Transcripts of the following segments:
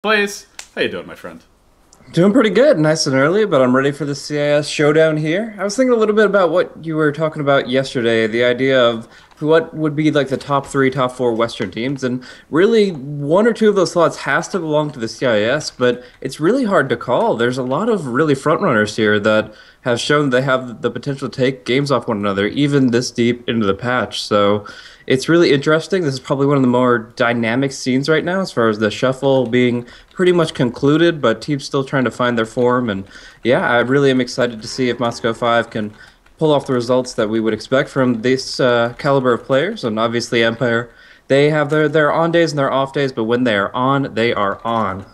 Blaze, how you doing, my friend? Doing pretty good, nice and early, but I'm ready for the CIS showdown here. I was thinking a little bit about what you were talking about yesterday, the idea of what would be like the top three, top four Western teams, and really one or two of those slots has to belong to the CIS, but it's really hard to call. There's a lot of really front runners here that have shown they have the potential to take games off one another, even this deep into the patch. So it's really interesting. This is probably one of the more dynamic scenes right now, as far as the shuffle being pretty much concluded, but teams still trying to find their form. And yeah, I really am excited to see if Moscow 5 can pull off the results that we would expect from this caliber of players. And obviously, Empire, they have their on days and their off days, but when they are on, they are on.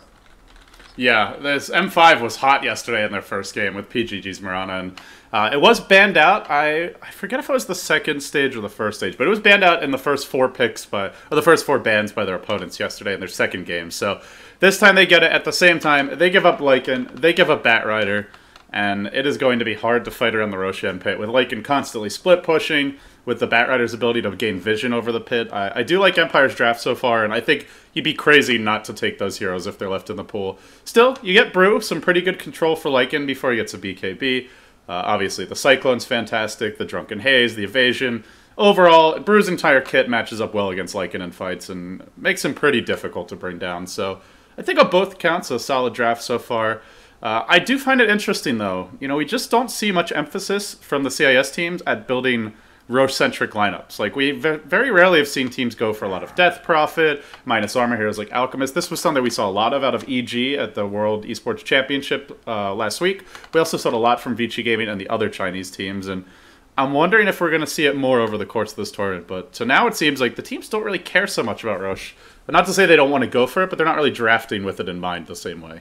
Yeah, this M5 was hot yesterday in their first game with PGG's Mirana, and it was banned out. I forget if it was the second stage or the first stage, but it was banned out in the first four picks or the first four bans by their opponents yesterday in their second game. So this time they get it at the same time. They give up Lycan, they give up Batrider, and it is going to be hard to fight around the Roshan pit with Lycan constantly split pushing, with the Batrider's ability to gain vision over the pit. I do like Empire's draft so far, and I think you'd be crazy not to take those heroes if they're left in the pool. Still, you get Brew, some pretty good control for Lycan before he gets a BKB. Obviously, the Cyclone's fantastic, the Drunken Haze, the Evasion. Overall, Brew's entire kit matches up well against Lycan in fights and makes him pretty difficult to bring down. So I think on both counts, a solid draft so far. I do find it interesting, though. You know, we just don't see much emphasis from the CIS teams at building Roche-centric lineups. Like, we very rarely have seen teams go for a lot of Death Prophet, minus armor heroes like Alchemist. This was something we saw a lot of out of EG at the World Esports Championship last week. We also saw a lot from Vici Gaming and the other Chinese teams, and I'm wondering if we're going to see it more over the course of this tournament. But so now it seems like the teams don't really care so much about Roche. But not to say they don't want to go for it, but they're not really drafting with it in mind the same way.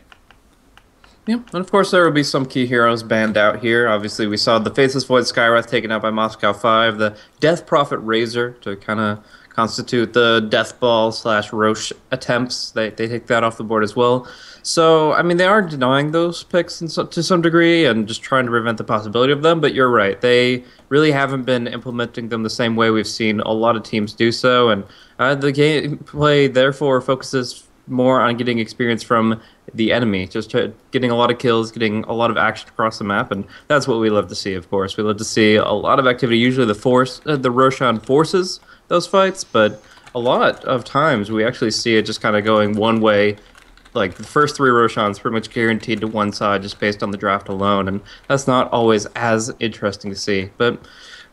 Yeah, and of course there will be some key heroes banned out here. Obviously, we saw the Faceless Void Skywrath taken out by Moscow 5, the Death Prophet Razor to kind of constitute the Death Ball slash Roche attempts. They take that off the board as well. So, I mean, they are denying those picks to some degree and just trying to prevent the possibility of them, but you're right. They really haven't been implementing them the same way we've seen a lot of teams do so, and the gameplay therefore focuses more on getting experience from the enemy, getting a lot of kills, getting a lot of action across the map, and that's what we love to see. Of course, we love to see a lot of activity. Usually, the Roshan forces those fights, but a lot of times we actually see it just kind of going one way. Like the first three Roshans pretty much guaranteed to one side just based on the draft alone, and that's not always as interesting to see. But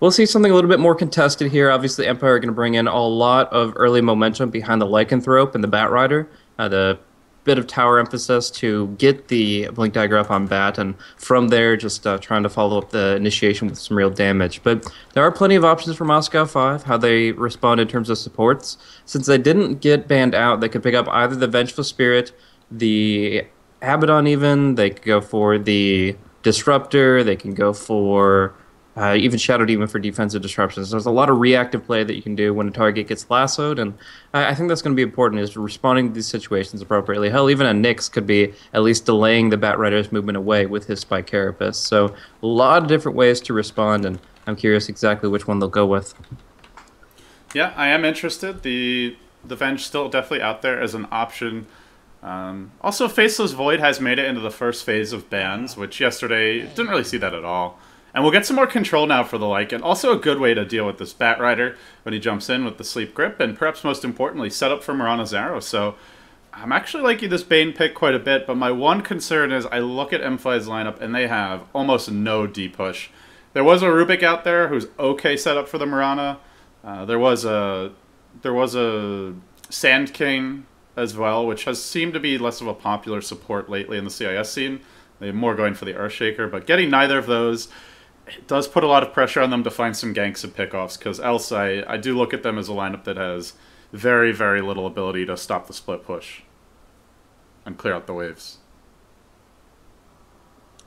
we'll see something a little bit more contested here. Obviously, Empire are going to bring in a lot of early momentum behind the Lycanthrope and the Batrider. The bit of tower emphasis to get the Blink Dagger up on Bat, and from there just trying to follow up the initiation with some real damage. But there are plenty of options for Moscow 5, how they respond in terms of supports. Since they didn't get banned out, they could pick up either the Vengeful Spirit, the Abaddon even, they could go for the Disruptor, they can go for even Shadow Demon for defensive disruptions. There's a lot of reactive play that you can do when a target gets lassoed, and I think that's going to be important, is responding to these situations appropriately. Hell, even a Nyx could be at least delaying the Batrider's movement away with his Spike Carapace. So a lot of different ways to respond, and I'm curious exactly which one they'll go with. Yeah, I am interested. The Venge still definitely out there as an option. Also, Faceless Void has made it into the first phase of bans, which yesterday didn't really see that at all. And we'll get some more control now for the Lycan. Also a good way to deal with this Batrider when he jumps in with the Sleep Grip, and perhaps most importantly, set up for Mirana's Arrow. So I'm actually liking this Bane pick quite a bit, but my one concern is I look at M5's lineup and they have almost no D-push. There was a Rubik out there who's okay set up for the Mirana. There was a Sand King as well, which has seemed to be less of a popular support lately in the CIS scene. They're more going for the Earthshaker, but getting neither of those, it does put a lot of pressure on them to find some ganks and pickoffs, because else I do look at them as a lineup that has very, very little ability to stop the split push and clear out the waves.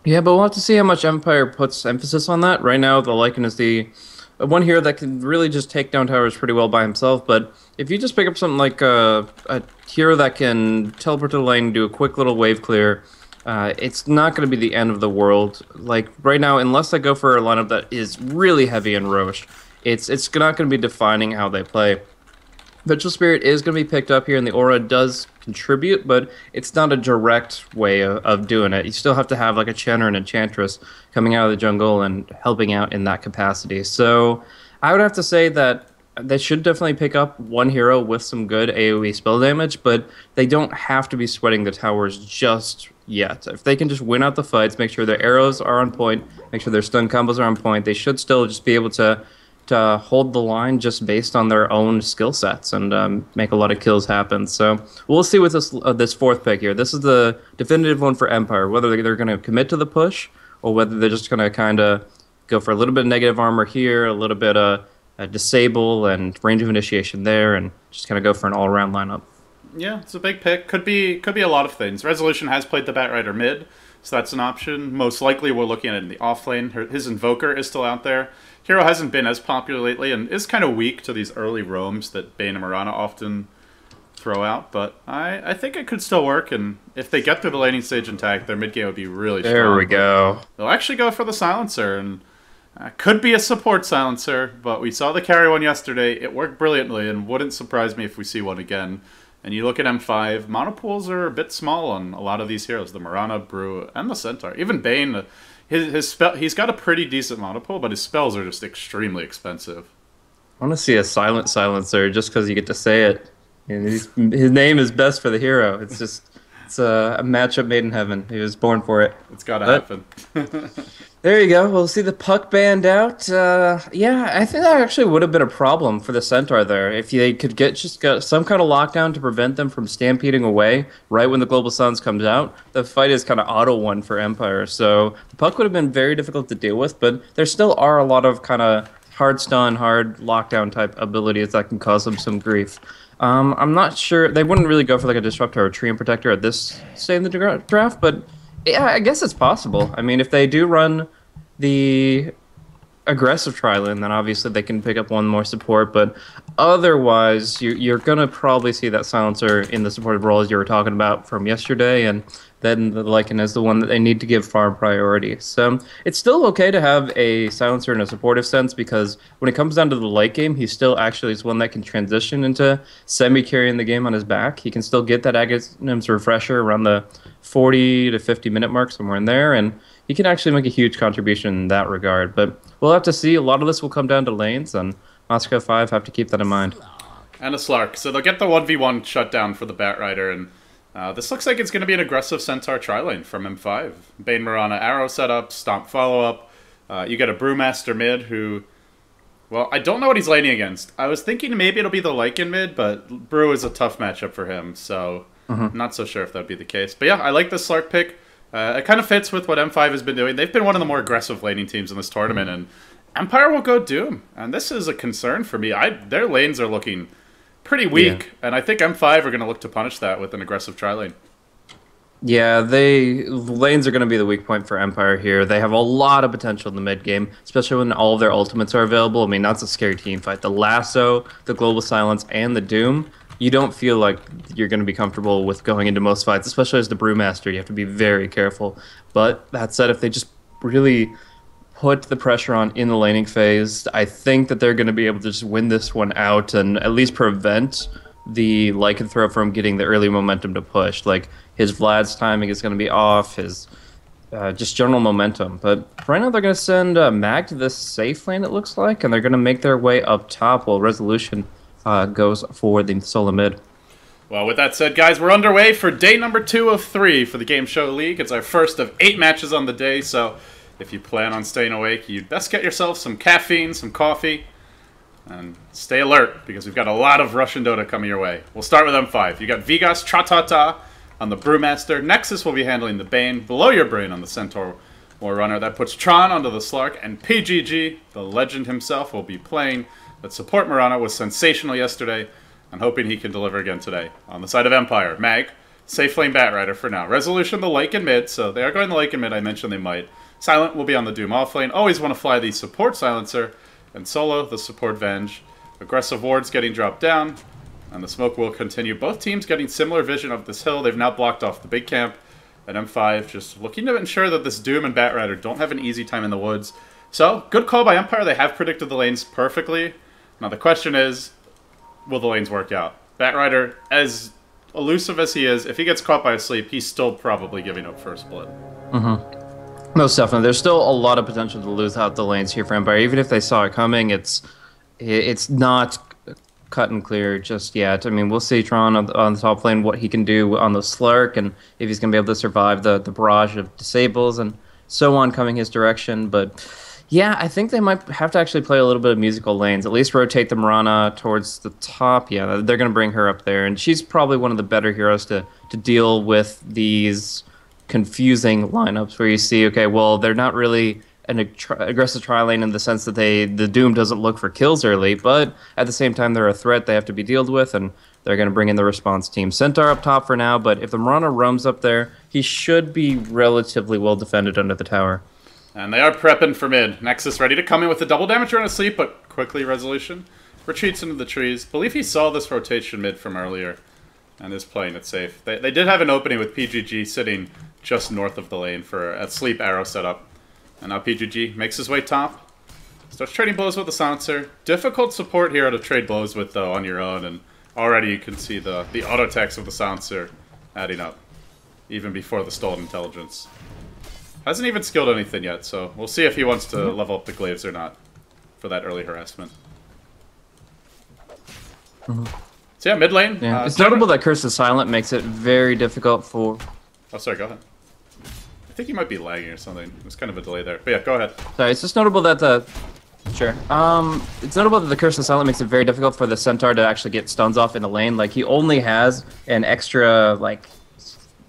Yeah, but we'll have to see how much Empire puts emphasis on that. Right now, the Lycan is the one hero that can really just take down towers pretty well by himself, but if you just pick up something like a hero that can teleport to the lane, do a quick little wave clear, it's not going to be the end of the world. Like, right now, unless I go for a lineup that is really heavy in Roche, it's not going to be defining how they play. Vengeful Spirit is going to be picked up here, and the aura does contribute, but it's not a direct way of doing it. You still have to have like a Chen or an Enchantress coming out of the jungle and helping out in that capacity. So I would have to say that they should definitely pick up one hero with some good AoE spell damage, but they don't have to be sweating the towers just yet. If they can just win out the fights, make sure their arrows are on point, make sure their stun combos are on point, they should still just be able to hold the line just based on their own skill sets and make a lot of kills happen. So we'll see with this fourth pick here. This is the definitive one for Empire, whether they're going to commit to the push or whether they're just going to kind of go for a little bit of negative armor here, a little bit of disable and range of initiation there, and just kind of go for an all-around lineup. Yeah, it's a big pick. Could be a lot of things. Resolution has played the Batrider mid, so that's an option. Most likely we're looking at it in the off lane. His Invoker is still out there. Hero hasn't been as popular lately and is kind of weak to these early roams that Bane and Mirana often throw out, but I think it could still work, and if they get through the laning stage intact, their mid game would be really strong. There we go. They'll actually go for the Silencer, and could be a support Silencer, but we saw the carry one yesterday. It worked brilliantly, and wouldn't surprise me if we see one again. And you look at M5, monopools are a bit small on a lot of these heroes, the Mirana, Brew, and the Centaur. Even Bane, his spell, he's got a pretty decent monopool, but his spells are just extremely expensive. I want to see a silent Silencer just because you get to say it. And his name is best for the hero. It's a matchup made in heaven. He was born for it. It's got to happen. There you go. We'll see the puck banned out. Yeah, I think that actually would have been a problem for the Centaur there. If they could get some kind of lockdown to prevent them from stampeding away right when the Global Suns comes out, the fight is kind of auto-won for Empire. So the puck would have been very difficult to deal with, but there still are a lot of kind of hard stun, hard lockdown type abilities that can cause them some grief. I'm not sure. They wouldn't really go for like a Disruptor or Treant Protector at this stage in the draft, but yeah, I guess it's possible. I mean, if they do run the aggressive tri-lane, then obviously they can pick up one more support, but otherwise you're going to probably see that Silencer in the supportive role as you were talking about from yesterday, and then the Lycan is the one that they need to give farm priority. So it's still okay to have a Silencer in a supportive sense, because when it comes down to the late game, he still actually is one that can transition into semi-carrying the game on his back. He can still get that Aghanim's Refresher around the 40 to 50 minute mark, somewhere in there, and he can actually make a huge contribution in that regard. But we'll have to see. A lot of this will come down to lanes, and Moscow 5 have to keep that in mind. And a Slark. So they'll get the 1v1 shutdown for the Batrider, and this looks like it's going to be an aggressive Centaur tri-lane from M5. Bane Mirana arrow setup, Stomp follow-up. You get a Brewmaster mid who, well, I don't know what he's laning against. I was thinking maybe it'll be the Lycan mid, but Brew is a tough matchup for him, so not so sure if that would be the case. But yeah, I like this Slark pick. It kind of fits with what M5 has been doing. They've been one of the more aggressive laning teams in this tournament, and Empire will go Doom. And this is a concern for me. Their lanes are looking pretty weak, and I think M5 are going to look to punish that with an aggressive tri-lane. Yeah, the lanes are going to be the weak point for Empire here. They have a lot of potential in the mid game, especially when all of their ultimates are available. I mean, that's a scary team fight. The Lasso, the Global Silence, and the Doom. You don't feel like you're going to be comfortable with going into most fights, especially as the Brewmaster. You have to be very careful. But that said, if they just really put the pressure on in the laning phase, I think that they're going to be able to just win this one out and at least prevent the Lycanthrope from getting the early momentum to push. Like, his Vlad's timing is going to be off, his just general momentum. But right now they're going to send Mag to this safe lane, it looks like, and they're going to make their way up top while Resolution goes for the solo mid. Well, with that said, guys, we're underway for day number 2 of 3 for the Gameshow League. It's our first of 8 matches on the day, so if you plan on staying awake, you'd best get yourself some caffeine, some coffee, and stay alert, because we've got a lot of Russian Dota coming your way. We'll start with M5. You got Vigas Tratata on the Brewmaster. Nexus will be handling the Bane. Below your brain on the Centaur War Runner. That puts Tron onto the Slark, and PGG, the legend himself, will be playing. That support Mirana was sensational yesterday. I'm hoping he can deliver again today. On the side of Empire, Mag, safe lane Batrider for now. Resolution the Lycan mid, so they are going the Lycan mid. I mentioned they might. Silent will be on the Doom off lane. Always want to fly the support Silencer. And Solo, the support Venge. Aggressive wards getting dropped down. And the smoke will continue. Both teams getting similar vision of this hill. They've now blocked off the big camp. And M5 just looking to ensure that this Doom and Batrider don't have an easy time in the woods. So, good call by Empire. They have predicted the lanes perfectly. Now the question is, will the lanes work out? Batrider, as elusive as he is, if he gets caught by a sleep, he's still probably giving up first blood. Most definitely. There's still a lot of potential to lose out the lanes here for Empire. Even if they saw it coming, it's not cut and clear just yet. I mean, we'll see Tron on the top lane, what he can do on the Slurk, and if he's going to be able to survive the barrage of disables and so on coming his direction. But yeah, I think they might have to actually play a little bit of musical lanes, at least rotate the Mirana towards the top. Yeah, they're going to bring her up there, and she's probably one of the better heroes to deal with these confusing lineups where you see, okay, well, they're not really an aggressive tri-lane in the sense that the Doom doesn't look for kills early, but at the same time they're a threat they have to be dealt with, and they're going to bring in the response team. Centaur up top for now, but if the Mirana roams up there, he should be relatively well defended under the tower. And they are prepping for mid. Nexus ready to come in with the double damage run asleep, but quickly Resolution retreats into the trees. Believe he saw this rotation mid from earlier and is playing it safe. They did have an opening with PGG sitting just north of the lane for a sleep arrow setup. And now PGG makes his way top. Starts trading blows with the Silencer. Difficult support here to trade blows with, though, on your own. And already you can see the auto attacks of the Silencer adding up, even before the Stolen Intelligence. Hasn't even skilled anything yet, so we'll see if he wants to level up the glaives or not for that early harassment. So yeah, mid lane. Yeah. It's notable that Curse is Silent makes it very difficult for... Oh, sorry, go ahead. I think he might be lagging or something. There's kind of a delay there. But yeah, go ahead. Sorry, it's just notable that the... Sure. It's notable that the Curse of Silent makes it very difficult for the Centaur to actually get stuns off in the lane. Like, he only has an extra, like,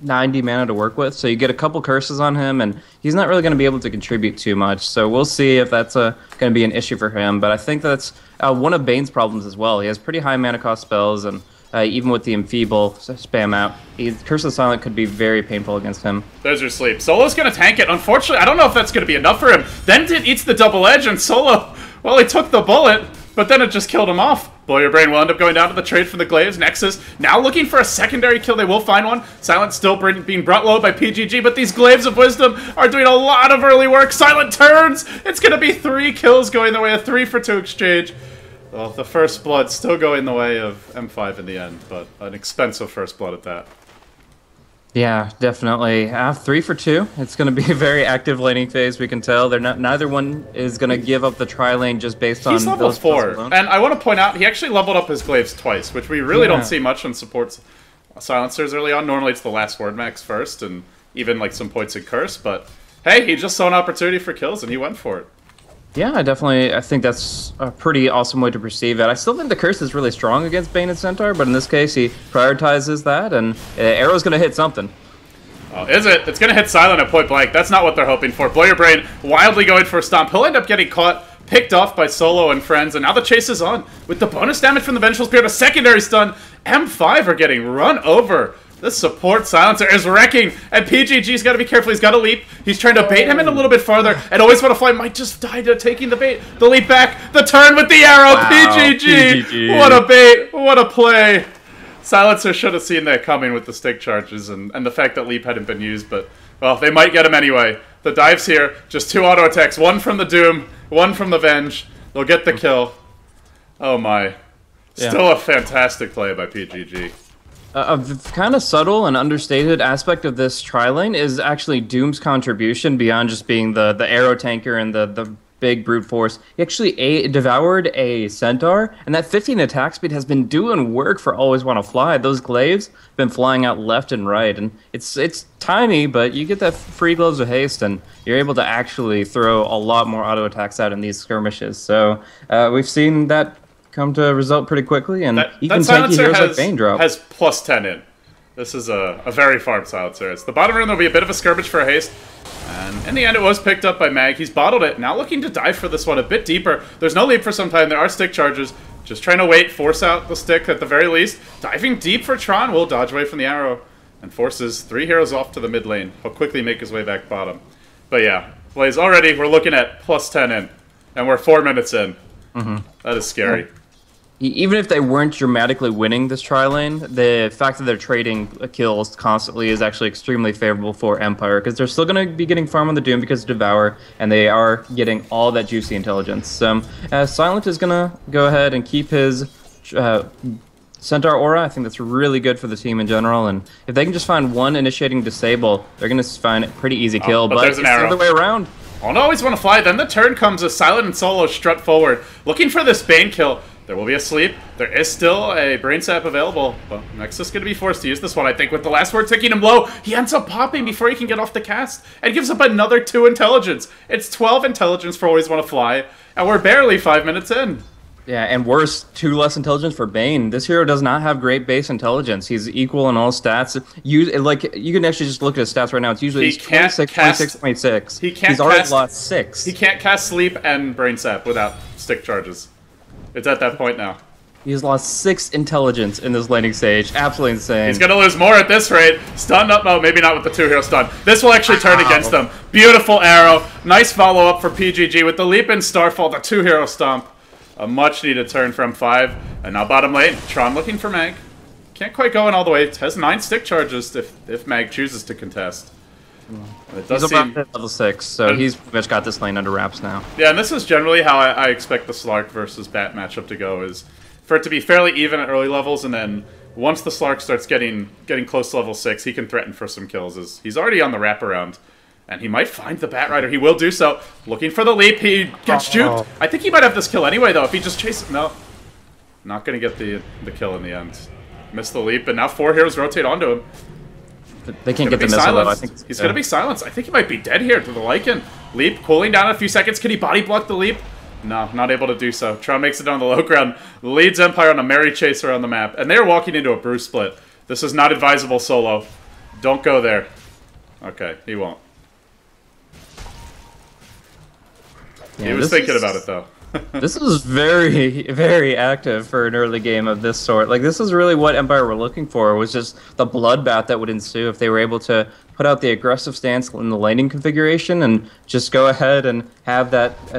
90 mana to work with, so you get a couple curses on him, and he's not really going to be able to contribute too much. So we'll see if that's going to be an issue for him. But I think that's one of Bane's problems as well. He has pretty high mana cost spells, and even with the Enfeeble spam out, Curse of Silent could be very painful against him. There's your sleep. Solo's going to tank it. Unfortunately, I don't know if that's going to be enough for him. Then it eats the double edge, and Solo, well, he took the bullet, but then it just killed him off. Blow Your Brain will end up going down to the trade from the Glaives. Nexus now looking for a secondary kill. They will find one. Silent still being brought low by PGG, but these Glaives of Wisdom are doing a lot of early work. Silent turns. It's going to be 3 kills going the way of 3-for-2 exchange. Well, the first blood still going the way of M5 in the end, but an expensive first blood at that. Yeah, definitely. 3-for-2. It's going to be a very active laning phase, we can tell. They're not. Neither one is going to give up the tri-lane just based on He's level those 4, and I want to point out, he actually leveled up his Glaives twice, which we really don't see much on supports Silencers early on. Normally it's the last word max first, and even like some points in Curse, but hey, he just saw an opportunity for kills, and he went for it. Yeah, I think that's a pretty awesome way to perceive it. I still think the Curse is really strong against Bane and Centaur, but in this case he prioritizes that, and Arrow's going to hit something. Oh, is it? It's going to hit Silent at point blank. That's not what they're hoping for. Blow Your Brain wildly going for a stomp. He'll end up getting caught, picked off by Solo and friends, and now the chase is on. With the bonus damage from the Vengeful Spirit, a secondary stun, M5 are getting run over. This support Silencer is wrecking, and PGG's got to be careful. He's got to leap. He's trying to bait him in a little bit farther, and Always Wanna Fly might just die to taking the bait. The leap back, the turn with the arrow. Wow, PGG. What a bait. What a play. Silencer should have seen that coming with the stick charges and the fact that leap hadn't been used, but, well, they might get him anyway. The dive's here. Just 2 auto attacks. 1 from the Doom, 1 from the Venge. They'll get the kill. Oh, my. Still a fantastic play by PGG. A kind of subtle and understated aspect of this tri-lane is actually Doom's contribution beyond just being the arrow tanker and the big brute force. He actually devoured a Centaur, and that 15 attack speed has been doing work for Always Wanna Fly. Those Glaives have been flying out left and right, and it's tiny, but you get that free Gloves of Haste, and you're able to actually throw a lot more auto attacks out in these skirmishes. So we've seen that come to a result pretty quickly, and even tanky heroes like Bane drop. Has +10 in. This is a very farmed Silencer. It's the bottom room. There'll be a bit of a skirmish for a haste, and in the end it was picked up by Mag. He's bottled it. Now looking to dive for this one a bit deeper. There's no leap for some time. There are stick charges. Just trying to wait, force out the stick at the very least. Diving deep for Tron will dodge away from the arrow and forces 3 heroes off to the mid lane. He'll quickly make his way back bottom. But yeah, Blaze, already we're looking at +10 in, and we're 4 minutes in. That is scary. Yeah. Even if they weren't dramatically winning this tri-lane, the fact that they're trading kills constantly is actually extremely favorable for Empire, because they're still going to be getting farm on the Doom because of Devour, and they are getting all that juicy intelligence. Silent is going to go ahead and keep his Centaur Aura, I think that's really good for the team in general, and if they can just find one initiating disable, they're going to find a pretty easy kill, but there's an arrow. The other way around. Oh no, always want to fly. Then the turn comes as Silent and Solo strut forward, looking for this Bane kill. There will be a sleep. There is still a Brain Sap available, but Nexus going to be forced to use this one, I think, with the last word ticking him low. He ends up popping before he can get off the cast, and gives up another 2 intelligence. It's 12 intelligence for Always Want to Fly, and we're barely 5 minutes in. Yeah, and worse, 2 less intelligence for Bane. This hero does not have great base intelligence. He's equal in all stats. You can actually just look at his stats right now. It's usually 26, 26, 26. He's already lost 6. He can't cast Sleep and Brain Sap without stick charges. It's at that point now. He's lost 6 intelligence in this laning stage. Absolutely insane. He's going to lose more at this rate. Stun up. No, maybe not with the 2-hero stun. This will actually turn against them. Beautiful arrow. Nice follow-up for PGG with the leap in Starfall, the 2-hero stomp. A much-needed turn from 5. And now bottom lane. Tron looking for Mag. Can't quite go in all the way. Has 9 stick charges if Mag chooses to contest. It does he's about level 6, so he's pretty much got this lane under wraps now. Yeah, and this is generally how I expect the Slark versus Bat matchup to go, is for it to be fairly even at early levels, and then once the Slark starts getting close to level 6, he can threaten for some kills. As he's already on the wraparound, and he might find the Bat Rider. He will do so. Looking for the leap. He gets juked. I think he might have this kill anyway, though, if he just chases... No. Not going to get the kill in the end. Missed the leap, and now 4 heroes rotate onto him. They can't get the missile, though. I think he's going to be silenced. I think he might be dead here to the Lycan. Leap, cooling down in a few seconds. Can he body block the leap? No, not able to do so. Tron makes it down the low ground. Leads Empire on a merry chase around the map. And they're walking into a Bruce split. This is not advisable, Solo. Don't go there. Okay, he won't. Yeah, he was thinking about it, though. This is very, very active for an early game of this sort. Like, this is really what Empire were looking for, was just the bloodbath that would ensue if they were able to put out the aggressive stance in the laning configuration and just go ahead and have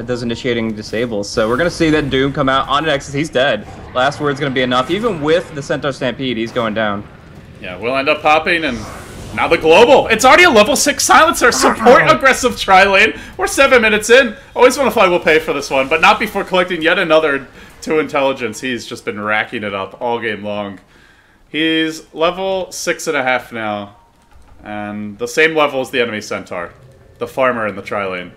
those initiating disables. So we're going to see that Doom come out on Nexus. He's dead. Last word's going to be enough. Even with the Centaur Stampede, he's going down. Yeah, we'll end up popping, and now the global. It's already a level 6 silencer. Support aggressive tri-lane. We're 7 minutes in. Always Want to Fly will pay for this one, but not before collecting yet another 2 intelligence. He's just been racking it up all game long. He's level 6.5 now, and the same level as the enemy Centaur, the farmer in the tri-lane.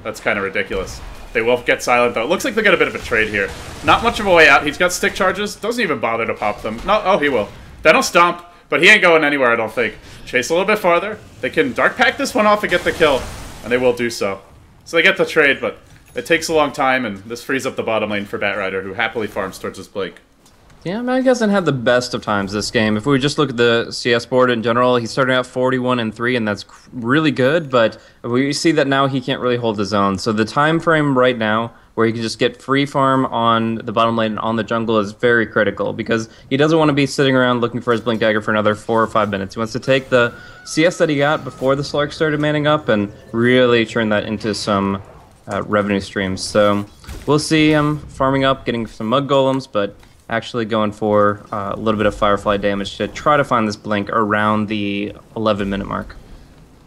That's kind of ridiculous. They will get silent, though. It looks like they got a bit of a trade here. Not much of a way out. He's got stick charges. Doesn't even bother to pop them. No, oh, he will. Then he'll stomp. But he ain't going anywhere, I don't think. Chase a little bit farther. They can Dark Pack this one off and get the kill. And they will do so. So they get the trade, but it takes a long time, and this frees up the bottom lane for Bat Rider, who happily farms towards his Blink. Yeah, Mag hasn't had the best of times this game. If we just look at the CS board in general, he's starting out 41-3, and that's really good, but we see that now he can't really hold his own. So the time frame right now, where he can just get free farm on the bottom lane and on the jungle, is very critical, because he doesn't want to be sitting around looking for his Blink Dagger for another 4 or 5 minutes. He wants to take the CS that he got before the Slark started manning up and really turn that into some revenue streams. So we'll see him farming up, getting some Mud Golems, but actually going for a little bit of Firefly damage to try to find this Blink around the 11-minute mark.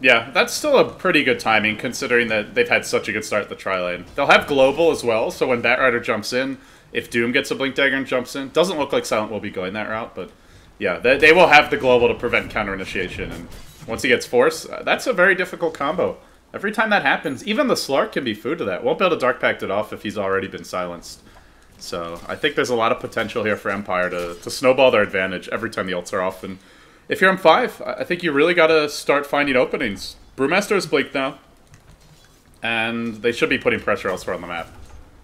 Yeah, that's still a pretty good timing, considering that they've had such a good start at the tri-lane. They'll have Global as well, so when Bat Rider jumps in, if Doom gets a Blink Dagger and jumps in, doesn't look like Silent will be going that route, but yeah, they will have the Global to prevent counter-initiation, and once he gets Force, that's a very difficult combo. Every time that happens, even the Slark can be food to that. Won't be able to Dark Pact it off if he's already been silenced. So I think there's a lot of potential here for Empire to snowball their advantage every time the ults are off. And if you're M5, I think you really got to start finding openings. Brewmaster is Blink now, and they should be putting pressure elsewhere on the map.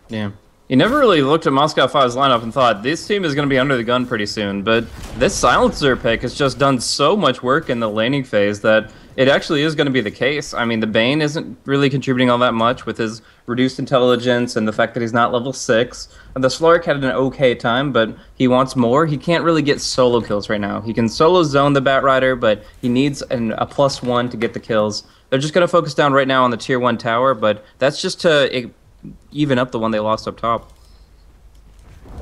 Yeah. You never really looked at Moscow 5's lineup and thought, this team is going to be under the gun pretty soon, but this Silencer pick has just done so much work in the laning phase that it actually is going to be the case. I mean, the Bane isn't really contributing all that much with his reduced intelligence and the fact that he's not level 6. And the Slark had an okay time, but he wants more. He can't really get solo kills right now. He can solo zone the Bat Rider, but he needs a +1 to get the kills. They're just going to focus down right now on the tier 1 tower, but that's just to even up the one they lost up top.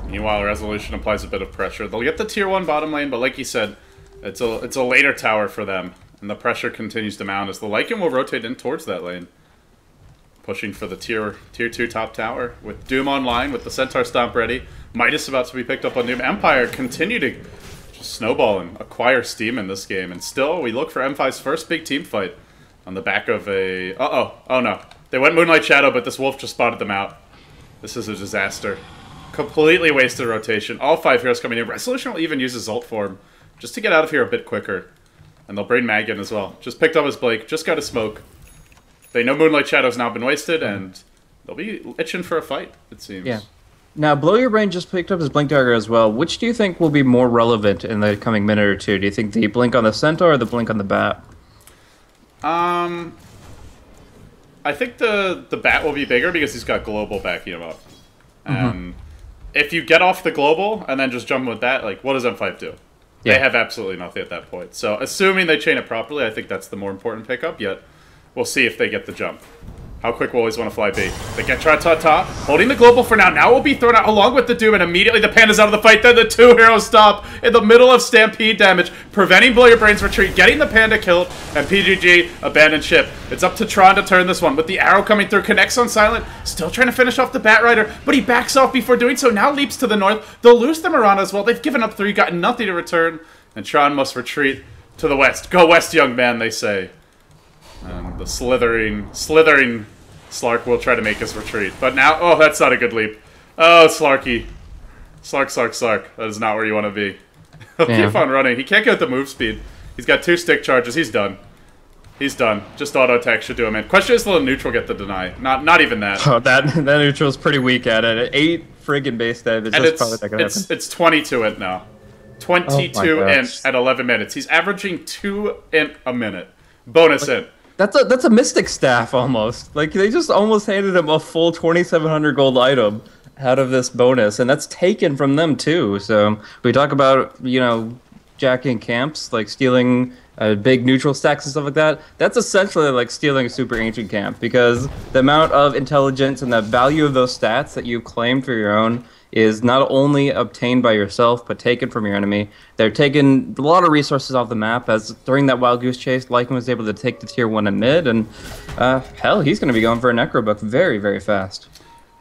Meanwhile, Resolution applies a bit of pressure. They'll get the tier 1 bottom lane, but like you said, it's a later tower for them. And the pressure continues to mount as the Lycan will rotate in towards that lane. Pushing for the tier 2 top tower with Doom online, with the Centaur Stomp ready. Midas about to be picked up on Doom. Empire continue to just snowball and acquire steam in this game. And still, we look for M5's first big team fight on the back of a... Oh no. They went Moonlight Shadow, but this Wolf just spotted them out. This is a disaster. Completely wasted rotation. All 5 heroes coming in. Resolution will even use his ult form just to get out of here a bit quicker. And they'll bring Mag in as well. Just picked up his Blake. Just got a smoke. They know Moonlight Shadow's now been wasted, and they'll be itching for a fight, it seems. Yeah. Now, Blow Your Brain just picked up his Blink Dagger as well. Which do you think will be more relevant in the coming minute or two? Do you think the Blink on the Centaur or the Blink on the Bat? I think the Bat will be bigger because he's got Global backing him up. If you get off the Global and then just jump with that, like, what does M5 do? Yeah. They have absolutely nothing at that point. So, assuming they chain it properly, I think that's the more important pickup, yet we'll see if they get the jump. How quick will always want to fly B? They get ta-ta-ta, holding the Global for now. Now will be thrown out along with the Doom, and immediately the Panda's out of the fight. Then the 2 heroes stop in the middle of Stampede damage, preventing Blow Your Brain's retreat, getting the Panda killed, and PGG abandoned ship. It's up to Tron to turn this one, with the arrow coming through, connects on Silent, still trying to finish off the Bat Rider, but he backs off before doing so, now leaps to the north. They'll lose the Mirana as well. They've given up 3, got nothing to return, and Tron must retreat to the west. Go west, young man, they say. And the slithering Slark will try to make his retreat. But now, oh, that's not a good leap. Oh, Slarky. Slark. That is not where you want to be. He'll keep on running. He can't get the move speed. He's got 2 stick charges. He's done. Just auto attack should do him in. Question is, will the neutral get the deny? Not even that. Oh, that neutral's pretty weak at it. 8 friggin' base damage. And it's 22 int now. 22 int at 11 minutes. He's averaging 2 int a minute. Bonus int. That's a Mystic Staff almost. Like, they just almost handed him a full 2,700 gold item out of this bonus, and that's taken from them too. So we talk about, you know, jacking camps, like stealing big neutral stacks and stuff like that. That's essentially like stealing a super ancient camp, because the amount of intelligence and the value of those stats that you've claimed for your own is not only obtained by yourself, but taken from your enemy. They're taking a lot of resources off the map, as during that Wild Goose Chase, Lycan was able to take the tier 1 in mid, and hell, he's going to be going for a Necrobook very, very fast.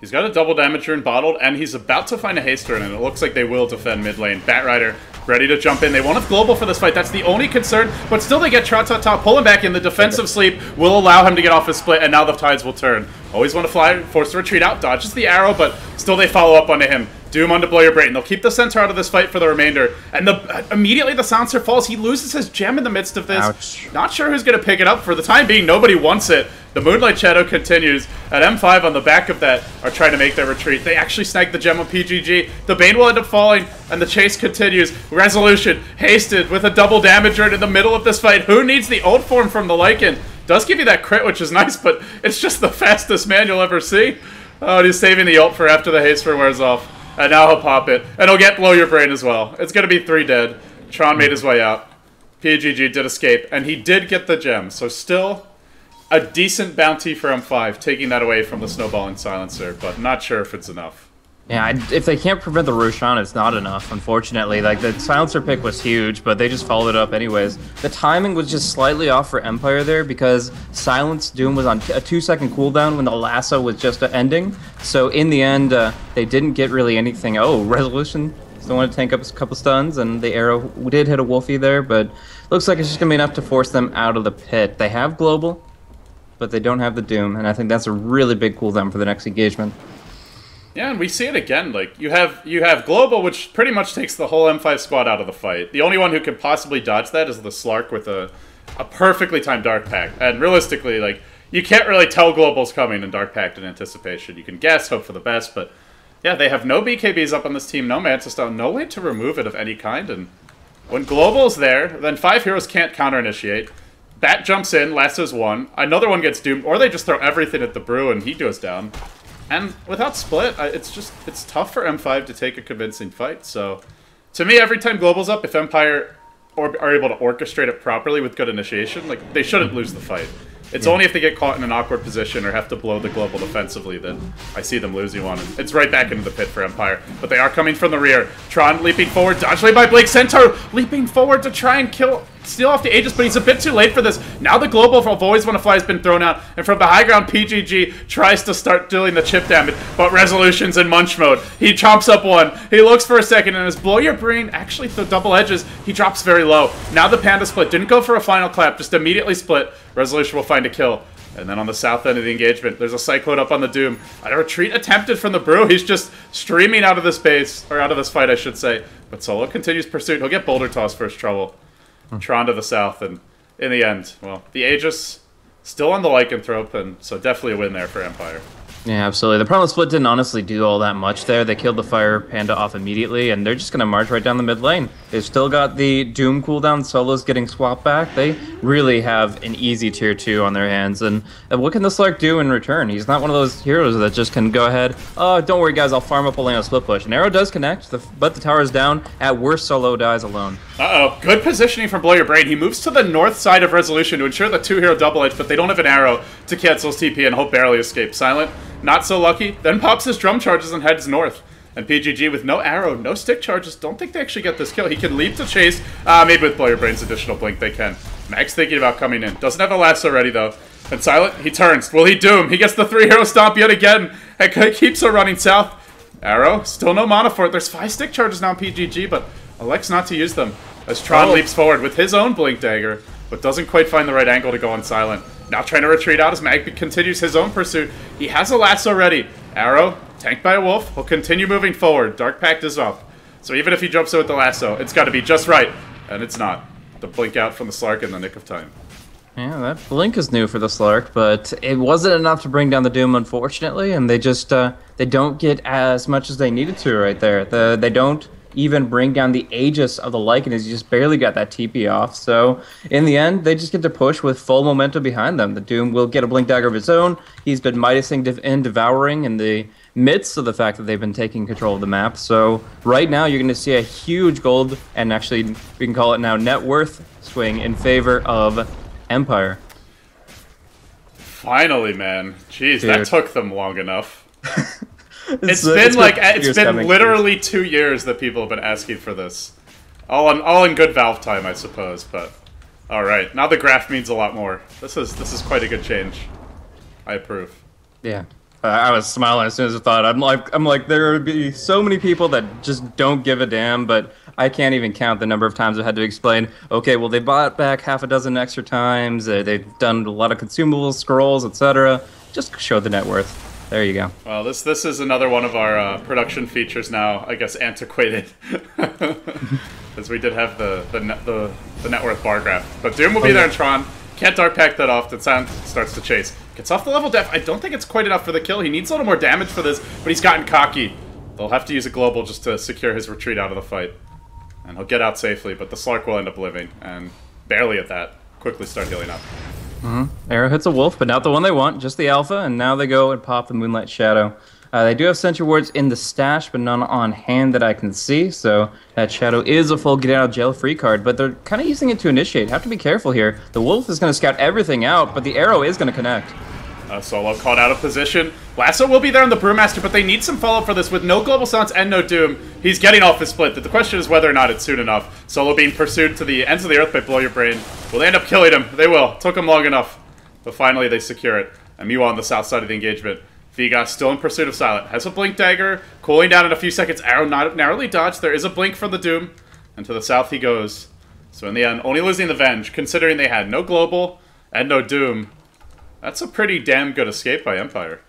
He's got a double damager and bottled, and he's about to find a haster, and it looks like they will defend mid lane. Batrider ready to jump in. They won't have global for this fight. That's the only concern, but still they get Tra-Ta-Ta, pull him back in. The defensive sleep will allow him to get off his split, and now the tides will turn. Always want to fly, force to retreat out, dodges the arrow, but still they follow up onto him. Doom onto Blow Your Brain. They'll keep the Centaur out of this fight for the remainder. And immediately the Silencer falls. He loses his gem in the midst of this. Ouch. Not sure who's going to pick it up. For the time being, nobody wants it. The Moonlight Shadow continues. At M5 on the back of that are trying to make their retreat. They actually snag the gem on PGG. The Bane will end up falling, and the chase continues. Resolution, hasted with a double damager in the middle of this fight. Who needs the ult form from the Lycan? Does give you that crit, which is nice, but it's just the fastest man you'll ever see. Oh, and he's saving the ult for after the haste wears off. And now he'll pop it. And he'll get Blow Your Brain as well. It's going to be 3 dead. Tron made his way out. PGG did escape. And he did get the gem. So still a decent bounty for M5, taking that away from the Snowballing Silencer. But not sure if it's enough. Yeah, if they can't prevent the Roshan, it's not enough, unfortunately. Like, the Silencer pick was huge, but they just followed it up anyways. The timing was just slightly off for Empire there, because Silence Doom was on a 2-second cooldown when the lasso was just ending. So in the end, they didn't get really anything. Oh, Resolution still want to tank up a couple stuns, and the arrow did hit a Wolfie there, but looks like it's just going to be enough to force them out of the pit. They have Global, but they don't have the Doom, and I think that's a really big cooldown for the next engagement. Yeah, and we see it again. Like, you have Global, which pretty much takes the whole M5 squad out of the fight. The only one who can possibly dodge that is the Slark with a perfectly timed Dark Pact. And realistically, like, you can't really tell Global's coming in Dark Pact in anticipation. You can guess, hope for the best, but yeah, they have no BKBs up on this team, no Manta Stone, no way to remove it of any kind. And when Global's there, then 5 heroes can't counter-initiate. Bat jumps in, lassos 1, another one gets doomed, or they just throw everything at the Brew and he goes down. And without split, it's tough for M5 to take a convincing fight. So, to me, every time Global's up, if Empire are able to orchestrate it properly with good initiation, like, they shouldn't lose the fight. It's only if they get caught in an awkward position or have to blow the Global defensively that I see them losing one. It's right back into the pit for Empire. But they are coming from the rear. Tron leaping forward, dodged away by Blake. Centaur leaping forward to try and kill steal off the Aegis, but he's a bit too late for this. Now the global of Always Wanna Fly has been thrown out, and from the high ground, PGG tries to start dealing the chip damage, but Resolution's in munch mode. He chomps up one, he looks for a second, and his Blow Your Brain, actually the double edges, he drops very low. Now the Panda split, didn't go for a final clap, just immediately split. Resolution will find a kill. And then on the south end of the engagement, there's a Cyclone up on the Doom. A retreat attempted from the Brew. He's just streaming out of this base, or out of this fight, I should say. But Solo continues pursuit. He'll get Boulder Toss first trouble. Tron to the south, and in the end, well, the Aegis still on the Lycanthrope, and so definitely a win there for Empire. Yeah, absolutely. The problem split didn't honestly do all that much there. They killed the Fire Panda off immediately, and they're just going to march right down the mid lane. They've still got the Doom cooldown. Solo's getting swapped back. They really have an easy tier 2 on their hands, and what can the Slark do in return? He's not one of those heroes that just can go ahead, oh, don't worry guys, I'll farm up a lane on split push. An arrow does connect, but the tower is down. At worst, Solo dies alone. Uh-oh. Good positioning from Blow Your Brain. He moves to the north side of Resolution to ensure the 2-hero double edge, but they don't have an arrow to cancel his TP, and Hope barely escapes. Silent, not so lucky, then pops his drum charges and heads north. And PGG with no arrow, no stick charges, don't think they actually get this kill. He can leap to chase. Maybe with Blow Your Brain's additional blink they can. Max thinking about coming in. Doesn't have a lasso ready though. And Silent, he turns. Will he Doom? He gets the 3-hero stomp yet again. And keeps her running south. Arrow, still no mana for it. There's 5 stick charges now on PGG, but elects not to use them. As Tron leaps forward with his own blink dagger, but doesn't quite find the right angle to go on Silent. Now trying to retreat out as Mag continues his own pursuit. He has a lasso ready. Arrow, tanked by a wolf, will continue moving forward. Dark Pact is up. So even if he jumps in with the lasso, it's got to be just right. And it's not. The blink out from the Slark in the nick of time. Yeah, that blink is new for the Slark, but it wasn't enough to bring down the Doom, unfortunately, and they just, they don't get as much as they needed to right there. They don't even bring down the Aegis of the Lycan, as you just barely got that TP off. So in the end, they just get to push with full momentum behind them. The Doom will get a blink dagger of its own. He's been Midasing and devouring in the midst of the fact that they've been taking control of the map. So right now, you're going to see a huge gold, and actually we can call it now net worth swing in favor of Empire. Finally, man. Jeez, Dude. that took them long enough. It's been literally 2 years that people have been asking for this. All in good Valve time, I suppose, but alright. Now the graph means a lot more. This is quite a good change. I approve. Yeah. I was smiling as soon as I thought. I'm like, there would be so many people that just don't give a damn, but I can't even count the number of times I've had to explain, okay, well, they bought back half a dozen extra times, they've done a lot of consumables, scrolls, etc. Just show the net worth. There you go. Well, this is another one of our production features now, I guess, antiquated. As we did have the net worth bar graph. But Doom will be there in Tron. Can't Dark Pact that off. The Sound starts to chase. Gets off the level def. I don't think it's quite enough for the kill. He needs a little more damage for this, but he's gotten cocky. They'll have to use a global just to secure his retreat out of the fight. And he'll get out safely, but the Slark will end up living. And barely at that. Quickly start healing up. Arrow hits a wolf, but not the one they want, just the alpha, and now they go and pop the Moonlight Shadow. They do have Sentry Wards in the stash, but none on hand that I can see, so that Shadow is a full get-out-of-jail-free card, but they're kind of using it to initiate. Have to be careful here. The wolf is going to scout everything out, but the arrow is going to connect. Solo caught out of position. Lasso will be there on the Brewmaster, but they need some follow-up for this. With no Global Silence and no Doom, he's getting off his split. The question is whether or not it's soon enough. Solo being pursued to the ends of the earth by Blow Your Brain. Will they end up killing him? They will. Took him long enough. But finally they secure it. And Miwa on the south side of the engagement. Vigas still in pursuit of Silent. Has a Blink Dagger. Cooling down in a few seconds. Arrow not narrowly dodged. There is a Blink for the Doom. And to the south he goes. So in the end, only losing the Venge, considering they had no Global and no Doom. That's a pretty damn good escape by Empire.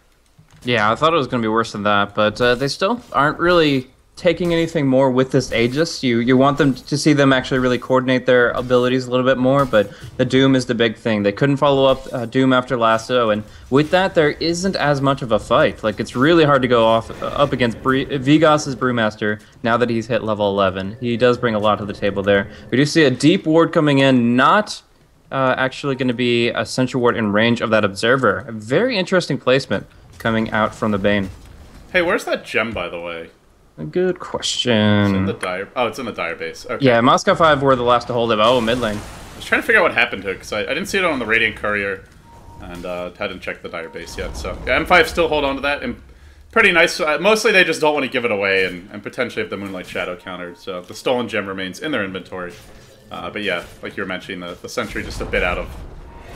Yeah, I thought it was going to be worse than that, but they still aren't really taking anything more with this Aegis. You want them to see them actually really coordinate their abilities a little bit more, but the Doom is the big thing. They couldn't follow up Doom after Lasso, and with that, there isn't as much of a fight. Like, it's really hard to go up against Vigas' Brewmaster now that he's hit level 11. He does bring a lot to the table there. We do see a deep ward coming in, not actually going to be a Sentry Ward in range of that Observer. A very interesting placement coming out from the Bane. Hey, where's that gem, by the way? A good question. It's in the Dire... Oh, it's in the Dire base. Okay. Yeah, Moscow 5 were the last to hold it. Oh, mid lane. I was trying to figure out what happened to it, because I didn't see it on the Radiant Courier, and hadn't checked the Dire base yet, so... Yeah, M5 still hold on to that, and pretty nice. Mostly they just don't want to give it away, and potentially have the Moonlight Shadow countered, so the stolen gem remains in their inventory. But yeah, like you were mentioning, the Sentry just a bit out of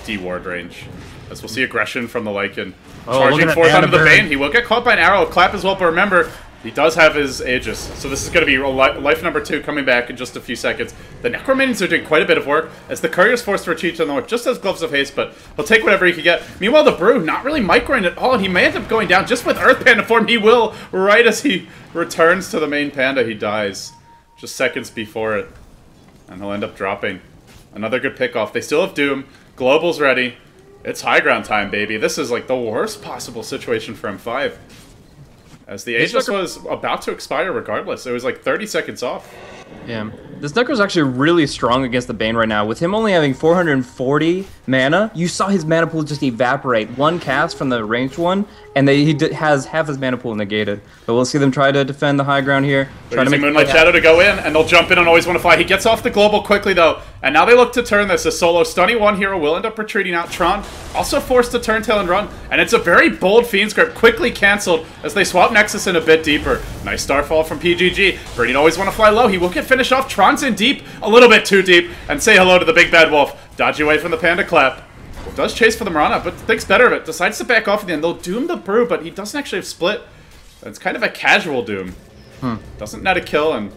D-Ward range. As we'll see aggression from the Lycan. Charging forth onto the Bane. He will get caught by an arrow, clap as well, but remember, he does have his Aegis. So this is going to be life number 2 coming back in just a few seconds. The Necromanians are doing quite a bit of work, as the Courier is forced to retreat to the north, just as Gloves of Haste, but he'll take whatever he can get. Meanwhile, the Brew, not really microing at all, and he may end up going down just with Earth Panda form. He will, right as he returns to the main Panda, he dies. Just seconds before it. And he'll end up dropping. Another good pickoff. They still have Doom. Global's ready. It's high ground time, baby. This is like the worst possible situation for M5. As the Aegis was about to expire regardless. It was like 30 seconds off. Yeah. This Necro's actually really strong against the Bane right now. With him only having 440 mana, you saw his mana pool just evaporate. One cast from the ranged one, and he has half his mana pool negated. But we'll see them try to defend the high ground here. They're using Moonlight Shadow to go in, and they'll jump in and always want to fly. He gets off the global quickly, though. And now they look to turn this. A solo stunning one hero will end up retreating out. Tron also forced to turn tail and run. And it's a very bold Fiend's Grip, quickly canceled as they swap Nexus in a bit deeper. Nice Starfall from PGG. Birdie'd always want to fly low. He will get finished off. Tron's in deep, a little bit too deep. And say hello to the big bad wolf. Dodgy away from the Panda Clap. Does chase for the Mirana, but thinks better of it. Decides to back off at the end. They'll doom the Brew, but he doesn't actually have split. It's kind of a casual doom. Doesn't net a kill, and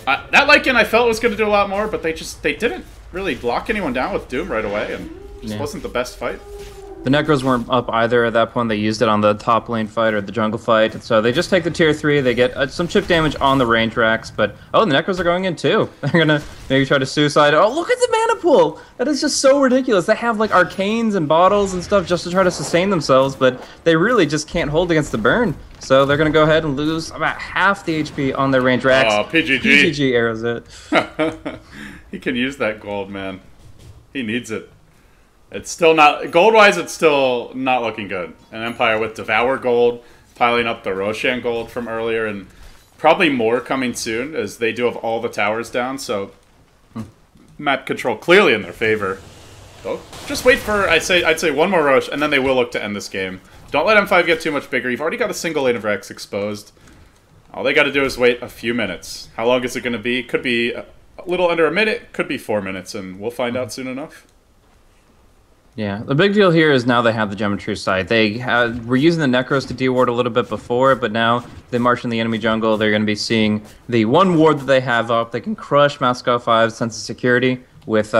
that Lycan I felt was going to do a lot more, but they didn't really lock anyone down with Doom right away, and just wasn't the best fight. The Necros weren't up either at that point. They used it on the top lane fight or the jungle fight, and so they just take the tier 3. They get some chip damage on the range racks, but oh, the Necros are going in too. They're gonna maybe try to suicide. Oh, look at the mana pool! That is just so ridiculous. They have like arcanes and bottles and stuff just to try to sustain themselves, but they really just can't hold against the burn. So they're gonna go ahead and lose about half the HP on their range racks. Oh, PGG. PGG arrows it. He can use that gold, man. He needs it. It's still not... Gold-wise, it's still not looking good. An Empire with Devour gold, piling up the Roshan gold from earlier, and probably more coming soon, as they do have all the towers down, so... Map control clearly in their favor. So, just wait for, I'd say one more Rosh, and then they will look to end this game. Don't let M5 get too much bigger. You've already got a single lane of Rex exposed. All they got to do is wait a few minutes. How long is it going to be? Could be a little under a minute, could be 4 minutes, and we'll find out soon enough. Yeah, the big deal here is now they have the Geometry side. They were using the Necros to de-ward a little bit before, but now they march in the enemy jungle. They're going to be seeing the one ward that they have up. They can crush Moscow 5's sense of security with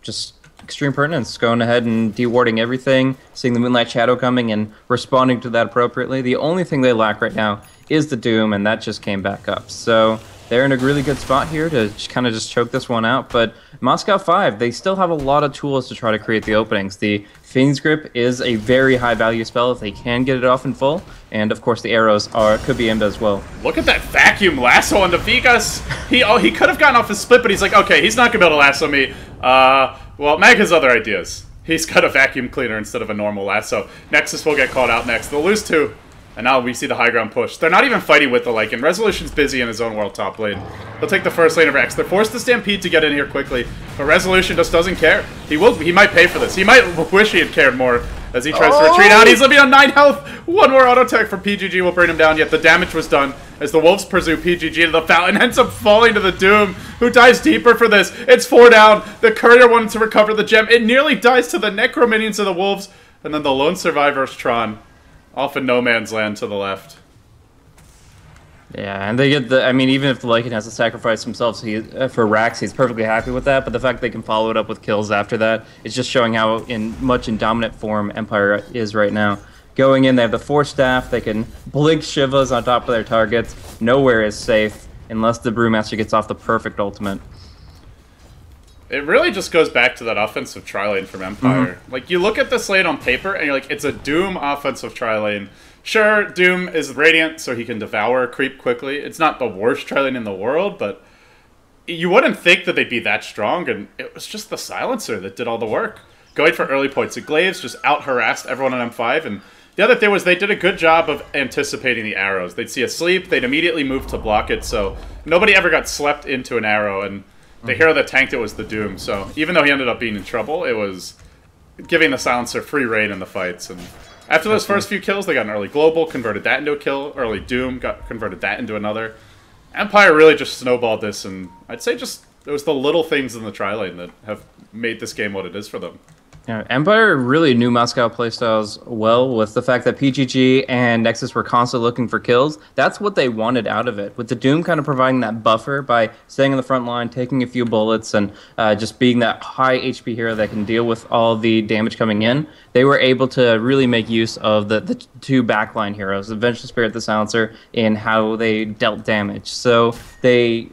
just extreme pertinence, going ahead and de-warding everything, seeing the Moonlight Shadow coming and responding to that appropriately. The only thing they lack right now is the Doom, and that just came back up. So they're in a really good spot here to kind of just choke this one out. But Moscow 5, they still have a lot of tools to try to create the openings. The Fiend's Grip is a very high value spell if they can get it off in full. And of course the arrows could be aimed as well. Look at that vacuum lasso on the Vegas. He could have gotten off his split, but he's like, okay, he's not going to be able to lasso me. Well, Mag has other ideas. He's got a vacuum cleaner instead of a normal lasso. Nexus will get called out next. They'll lose 2. And now we see the high ground push. They're not even fighting with the Lycan. Resolution's busy in his own world top lane. He'll take the first lane of Rex. They're forced to stampede to get in here quickly. But Resolution just doesn't care. He might pay for this. He might wish he had cared more as he tries to retreat out. He's living on 9 health. One more auto tech from PGG will bring him down, yet the damage was done as the Wolves pursue PGG to the fountain, ends up falling to the Doom, who dies deeper for this. It's 4 down. The Courier wanted to recover the gem. It nearly dies to the Necro minions of the Wolves. And then the lone survivor is Tron. Off in no man's land to the left. Yeah, and they get the... I mean, even if the Lycan has to sacrifice himself for Rax, he's perfectly happy with that. But the fact they can follow it up with kills after that is just showing how in dominant form Empire is right now. Going in, they have the Force Staff. They can blink Shivas on top of their targets. Nowhere is safe unless the Brewmaster gets off the perfect ultimate. It really just goes back to that offensive tri-lane from Empire. Like, you look at this lane on paper, and you're like, it's a Doom offensive tri-lane. Sure, Doom is Radiant, so he can devour creep quickly. It's not the worst tri-lane in the world, but you wouldn't think that they'd be that strong, and it was just the Silencer that did all the work. Going for early points. The Glaives just out-harassed everyone on M5, and the other thing was they did a good job of anticipating the arrows. They'd see a sleep, they'd immediately move to block it, so nobody ever got slept into an arrow, and the hero that tanked it was the Doom, so even though he ended up being in trouble, it was giving the Silencer free reign in the fights. And after those first few kills, they got an early Global, converted that into a kill. Early Doom, converted that into another. Empire really just snowballed this, and I'd say just it was the little things in the tri lane that have made this game what it is for them. Yeah, Empire really knew Moscow playstyles well with the fact that PGG and Nexus were constantly looking for kills. That's what they wanted out of it, with the Doom kind of providing that buffer by staying on the front line, taking a few bullets, and just being that high HP hero that can deal with all the damage coming in. They were able to really make use of the two backline heroes, the Vengeful Spirit, the Silencer, in how they dealt damage. So they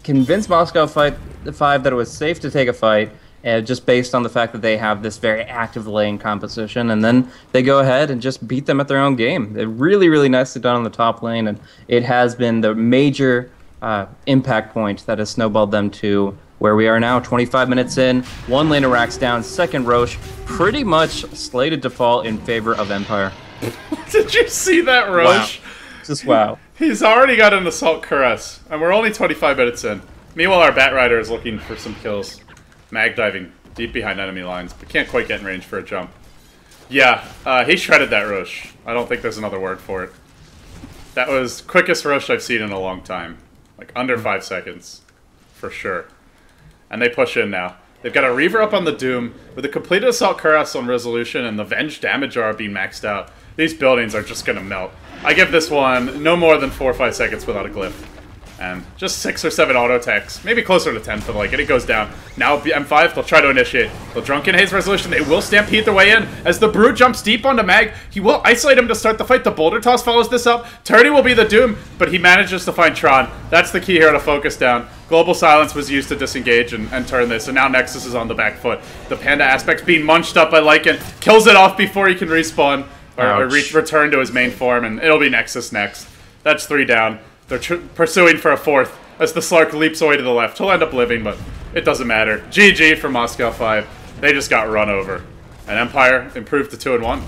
convinced Moscow 5 that it was safe to take a fight, just based on the fact that they have this very active lane composition, and then they go ahead and just beat them at their own game. They're really, really nicely done on the top lane, and it has been the major impact point that has snowballed them to where we are now, 25 minutes in, one lane of Rax down, second Roche pretty much slated to fall in favor of Empire. Did you see that, Roche? Wow. Just wow. He's already got an Assault Caress, and we're only 25 minutes in. Meanwhile, our Bat Rider is looking for some kills. Mag diving deep behind enemy lines, but can't quite get in range for a jump. Yeah, he shredded that Roche. I don't think there's another word for it. That was quickest Roche I've seen in a long time. Like, under 5 seconds. For sure. And they push in now. They've got a Reaver up on the Doom, with a completed Assault Cuirass on Resolution and the Venge damage R being maxed out. These buildings are just gonna melt. I give this one no more than 4 or 5 seconds without a glyph. And just 6 or 7 auto attacks, maybe closer to 10 for the like, and it goes down. Now M5, they'll try to initiate. They'll Drunken Haze Resolution, they will stampede their way in. As the Brood jumps deep onto Mag, he will isolate him to start the fight. The Boulder Toss follows this up. Turdy will be the Doom, but he manages to find Tron. That's the key here to focus down. Global Silence was used to disengage and turn this, and now Nexus is on the back foot. The Panda Aspect's being munched up by Lycan, kills it off before he can respawn, or return to his main form, and it'll be Nexus next. That's 3 down. They're pursuing for a 4th as the Slark leaps away to the left. He'll end up living, but it doesn't matter. GG for Moscow 5. They just got run over. And Empire improved to 2-1.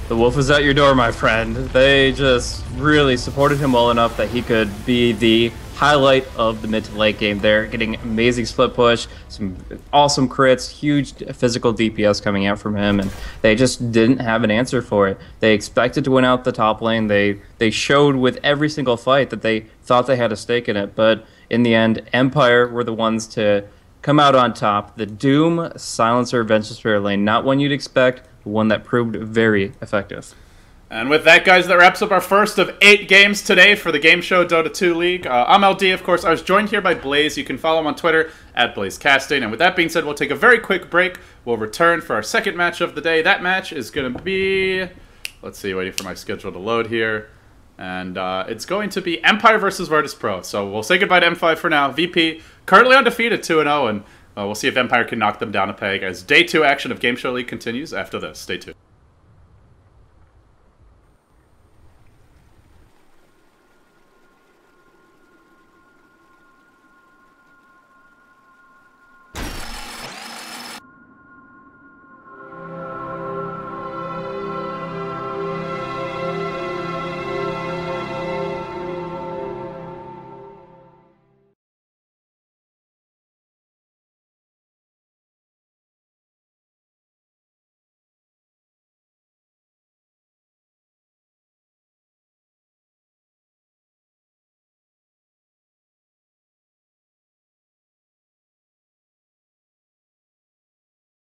The wolf is at your door, my friend. They just really supported him well enough that he could be the highlight of the mid to late game there, getting amazing split push, some awesome crits, huge physical DPS coming out from him, and they just didn't have an answer for it. They expected to win out the top lane. They showed with every single fight that they thought they had a stake in it, but in the end, Empire were the ones to come out on top. The Doom Silencer Vengeful Spirit lane, not one you'd expect, but one that proved very effective. And with that, guys, that wraps up our first of 8 games today for the Gameshow Dota 2 League. I'm LD, of course. I was joined here by Blaze. You can follow him on Twitter @BlazeCasting. And with that being said, we'll take a very quick break. We'll return for our second match of the day. That match is going to be... Let's see, waiting for my schedule to load here. And it's going to be Empire versus Virtus Pro. So we'll say goodbye to M5 for now. VP currently undefeated 2-0, and we'll see if Empire can knock them down a peg as Day 2 action of Gameshow League continues after this. Stay tuned.